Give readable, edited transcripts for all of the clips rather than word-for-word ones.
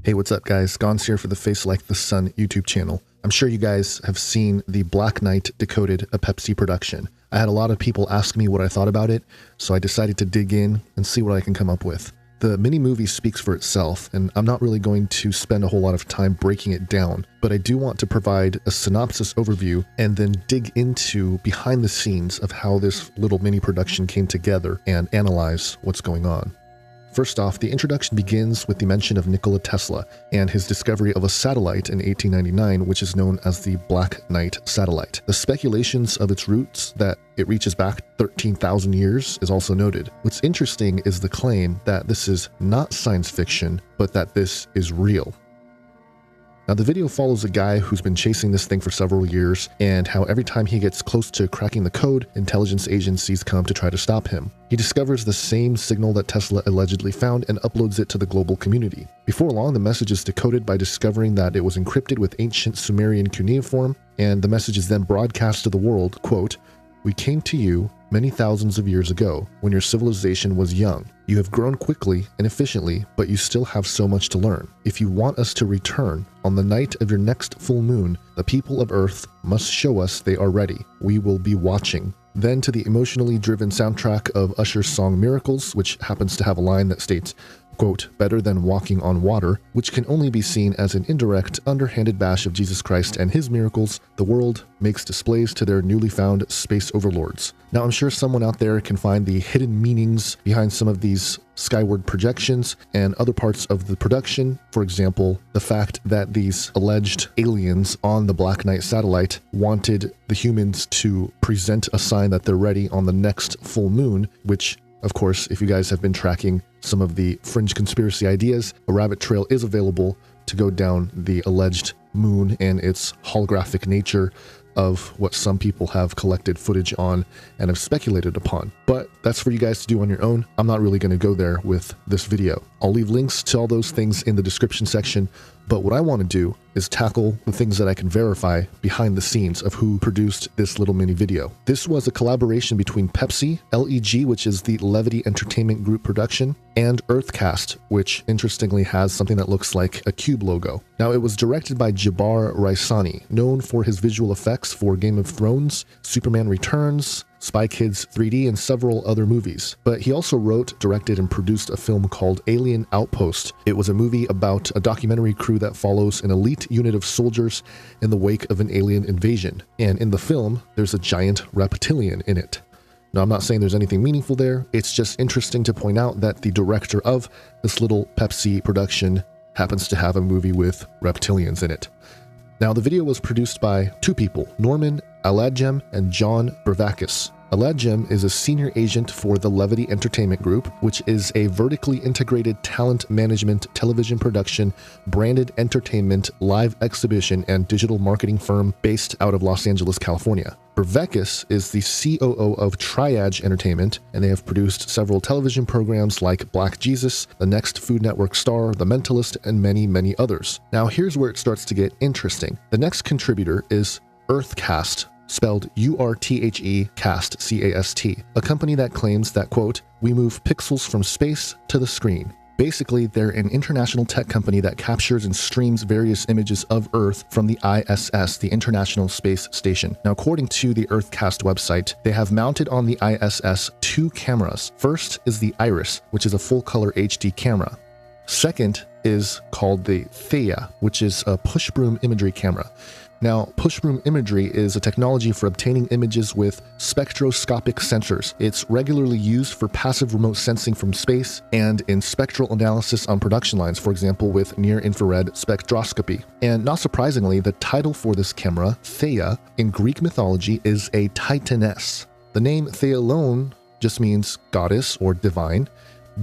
Hey, what's up guys? Gons here for the Face Like the Sun YouTube channel. I'm sure you guys have seen the Black Knight Decoded, a Pepsi production. I had a lot of people ask me what I thought about it, so I decided to dig in and see what I can come up with. The mini-movie speaks for itself, and I'm not really going to spend a whole lot of time breaking it down, but I do want to provide a synopsis overview and then dig into behind the scenes of how this little mini production came together and analyze what's going on. First off, the introduction begins with the mention of Nikola Tesla and his discovery of a satellite in 1899, which is known as the Black Knight satellite. The speculations of its roots that it reaches back 13,000 years is also noted. What's interesting is the claim that this is not science fiction, but that this is real. Now, the video follows a guy who's been chasing this thing for several years, and how every time he gets close to cracking the code, intelligence agencies come to try to stop him. He discovers the same signal that Tesla allegedly found and uploads it to the global community. Before long, the message is decoded by discovering that it was encrypted with ancient Sumerian cuneiform, and the message is then broadcast to the world, quote, "We came to you many thousands of years ago, when your civilization was young. You have grown quickly and efficiently, but you still have so much to learn. If you want us to return, on the night of your next full moon, the people of Earth must show us they are ready. We will be watching." Then to the emotionally driven soundtrack of Usher's song Miracles, which happens to have a line that states, quote, "better than walking on water," which can only be seen as an indirect, underhanded bash of Jesus Christ and his miracles. The world makes displays to their newly found space overlords. Now, I'm sure someone out there can find the hidden meanings behind some of these skyward projections and other parts of the production. For example, the fact that these alleged aliens on the Black Knight satellite wanted the humans to present a sign that they're ready on the next full moon, which, of course, if you guys have been tracking some of the fringe conspiracy ideas, a rabbit trail is available to go down the alleged moon and its holographic nature of what some people have collected footage on and have speculated upon. But that's for you guys to do on your own. I'm not really going to go there with this video. I'll leave links to all those things in the description section, but what I want to do is tackle the things that I can verify behind the scenes of who produced this little mini video. This was a collaboration between Pepsi, LEG, which is the Levity Entertainment Group production, and Earthcast, which interestingly has something that looks like a cube logo. Now, it was directed by Jabbar Raisani, known for his visual effects for Game of Thrones, Superman Returns, Spy Kids 3D, and several other movies. But he also wrote, directed, and produced a film called Alien Outpost. It was a movie about a documentary crew that follows an elite unit of soldiers in the wake of an alien invasion. And in the film, there's a giant reptilian in it. Now, I'm not saying there's anything meaningful there. It's just interesting to point out that the director of this little Pepsi production happens to have a movie with reptilians in it. Now, the video was produced by two people, Norman Aladjem and John Bervakis. Aladjem is a senior agent for the Levity Entertainment Group, which is a vertically integrated talent management, television production, branded entertainment, live exhibition, and digital marketing firm based out of Los Angeles, California. Bervakis is the COO of Triage Entertainment, and they have produced several television programs like Black Jesus, The Next Food Network Star, The Mentalist, and many, many others. Now, here's where it starts to get interesting. The next contributor is Earthcast, spelled U-R-T-H-E, cast, C-A-S-T, a company that claims that, quote, "we move pixels from space to the screen." Basically, they're an international tech company that captures and streams various images of Earth from the ISS, the International Space Station. Now, according to the Earthcast website, they have mounted on the ISS two cameras. First is the Iris, which is a full-color HD camera. Second is called the Theia, which is a push broom imagery camera. Now, push broom imagery is a technology for obtaining images with spectroscopic sensors. It's regularly used for passive remote sensing from space and in spectral analysis on production lines, for example, with near-infrared spectroscopy. And not surprisingly, the title for this camera, Theia, in Greek mythology is a titaness. The name Thealone just means goddess or divine,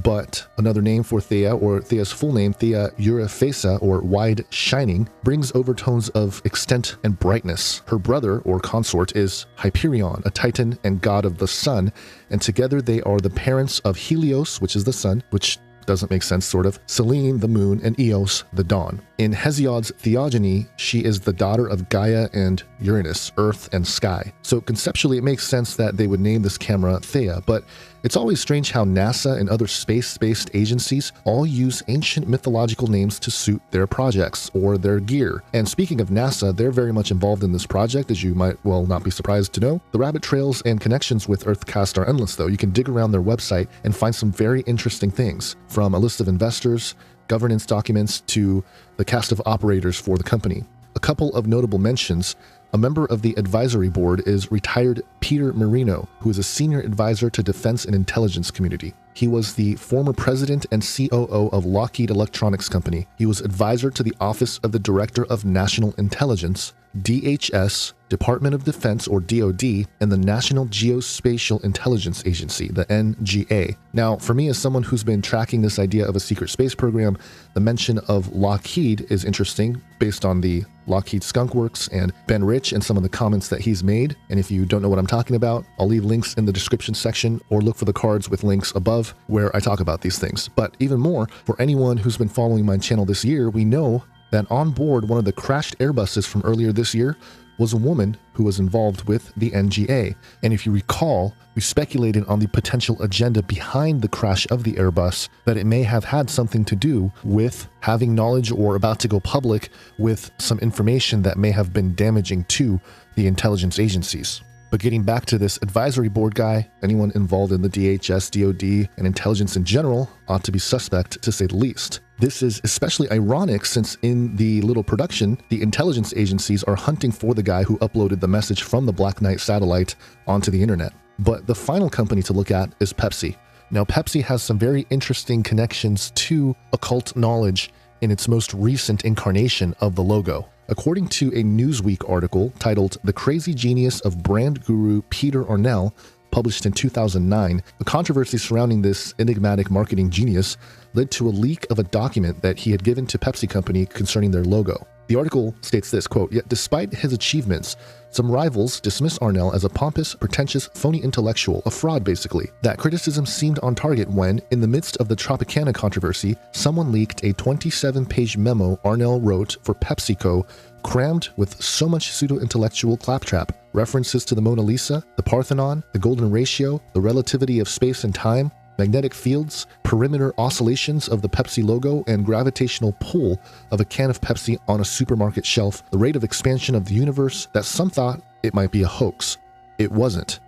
but another name for Theia, or Theia's full name, Theia Euryphaesa, or wide shining, brings overtones of extent and brightness. Her brother, or consort, is Hyperion, a titan and god of the sun, and together they are the parents of Helios, which is the sun, which doesn't make sense, sort of, Selene, the moon, and Eos, the dawn. In Hesiod's theogony, she is the daughter of Gaia and Uranus, earth and sky. So conceptually, it makes sense that they would name this camera Theia, but It's always strange how NASA and other space-based agencies all use ancient mythological names to suit their projects or their gear. And speaking of NASA, they're very much involved in this project, as you might well not be surprised to know. The rabbit trails and connections with Earthcast are endless, though. You can dig around their website and find some very interesting things, from a list of investors, governance documents, to the cast of operators for the company. A couple of notable mentions. A member of the advisory board is retired Peter Marino, who is a senior advisor to defense and intelligence community. He was the former president and COO of Lockheed Electronics Company. He was advisor to the Office of the Director of National Intelligence, DHS, Department of Defense or DoD, and the National Geospatial Intelligence Agency, the NGA. Now, for me as someone who's been tracking this idea of a secret space program, the mention of Lockheed is interesting based on the Lockheed Skunk Works and Ben Rich and some of the comments that he's made. And if you don't know what I'm talking about, I'll leave links in the description section or look for the cards with links above where I talk about these things. But even more, for anyone who's been following my channel this year, we know that on board one of the crashed Airbuses from earlier this year was a woman who was involved with the NGA. And if you recall, we speculated on the potential agenda behind the crash of the Airbus, that it may have had something to do with having knowledge or about to go public with some information that may have been damaging to the intelligence agencies. But getting back to this advisory board guy, anyone involved in the DHS, DoD, and intelligence in general ought to be suspect, to say the least. This is especially ironic since in the little production, the intelligence agencies are hunting for the guy who uploaded the message from the Black Knight satellite onto the internet. But the final company to look at is Pepsi. Now, Pepsi has some very interesting connections to occult knowledge in its most recent incarnation of the logo. According to a Newsweek article titled "The Crazy Genius of Brand Guru Peter Arnell," published in 2009, the controversy surrounding this enigmatic marketing genius led to a leak of a document that he had given to Pepsi Company concerning their logo. The article states this, quote, "Yet despite his achievements, some rivals dismiss Arnell as a pompous, pretentious, phony intellectual, a fraud basically. That criticism seemed on target when, in the midst of the Tropicana controversy, someone leaked a 27-page memo Arnell wrote for PepsiCo, crammed with so much pseudo-intellectual claptrap. References to the Mona Lisa, the Parthenon, the Golden Ratio, the relativity of space and time, magnetic fields, perimeter oscillations of the Pepsi logo, and gravitational pull of a can of Pepsi on a supermarket shelf, the rate of expansion of the universe, that some thought it might be a hoax. It wasn't."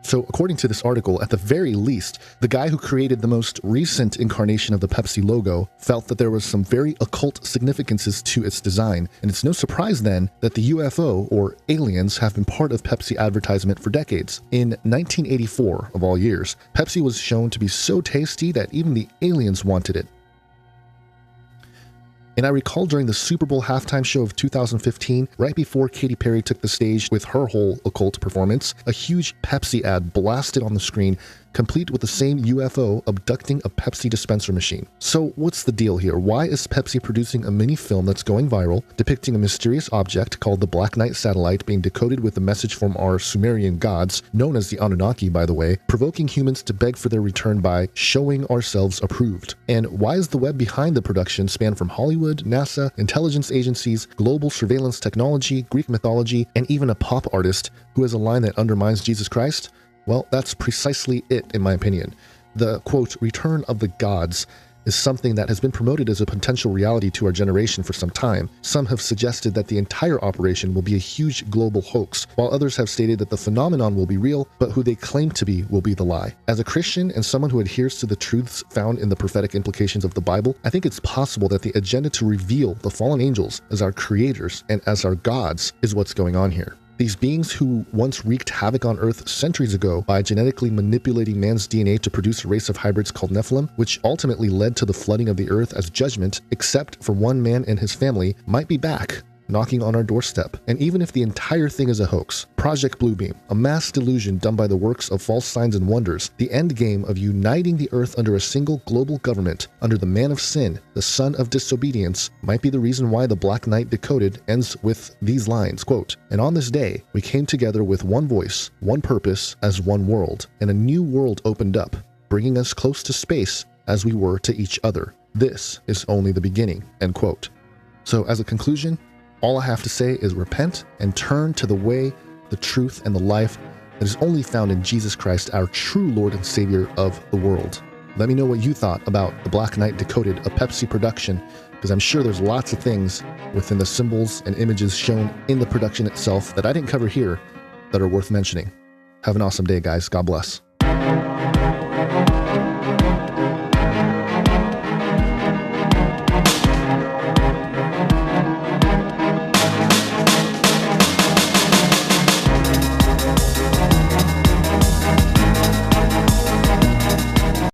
So according to this article, at the very least, the guy who created the most recent incarnation of the Pepsi logo felt that there was some very occult significances to its design, and it's no surprise then that the UFO, or aliens, have been part of Pepsi advertisement for decades. In 1984, of all years, Pepsi was shown to be so tasty that even the aliens wanted it. And I recall during the Super Bowl halftime show of 2015, right before Katy Perry took the stage with her whole occult performance, a huge Pepsi ad blasted on the screen, complete with the same UFO abducting a Pepsi dispenser machine. So what's the deal here? Why is Pepsi producing a mini film that's going viral, depicting a mysterious object called the Black Knight satellite being decoded with a message from our Sumerian gods, known as the Anunnaki by the way, provoking humans to beg for their return by showing ourselves approved? And why is the web behind the production span from Hollywood, NASA, intelligence agencies, global surveillance technology, Greek mythology, and even a pop artist who has a line that undermines Jesus Christ? Well, that's precisely it, in my opinion. The, quote, return of the gods is something that has been promoted as a potential reality to our generation for some time. Some have suggested that the entire operation will be a huge global hoax, while others have stated that the phenomenon will be real, but who they claim to be will be the lie. As a Christian and someone who adheres to the truths found in the prophetic implications of the Bible, I think it's possible that the agenda to reveal the fallen angels as our creators and as our gods is what's going on here. These beings who once wreaked havoc on Earth centuries ago by genetically manipulating man's DNA to produce a race of hybrids called Nephilim, which ultimately led to the flooding of the Earth as judgment, except for one man and his family, might be back, knocking on our doorstep. And even if the entire thing is a hoax, Project Bluebeam, a mass delusion done by the works of false signs and wonders, the end game of uniting the Earth under a single global government, under the man of sin, the son of disobedience, might be the reason why the Black Knight Decoded ends with these lines, quote, "And on this day, we came together with one voice, one purpose, as one world, and a new world opened up, bringing us close to space as we were to each other. This is only the beginning," end quote. So as a conclusion, all I have to say is repent and turn to the way, the truth, and the life that is only found in Jesus Christ, our true Lord and Savior of the world. Let me know what you thought about the Black Knight Decoded, a Pepsi production, because I'm sure there's lots of things within the symbols and images shown in the production itself that I didn't cover here that are worth mentioning. Have an awesome day, guys. God bless.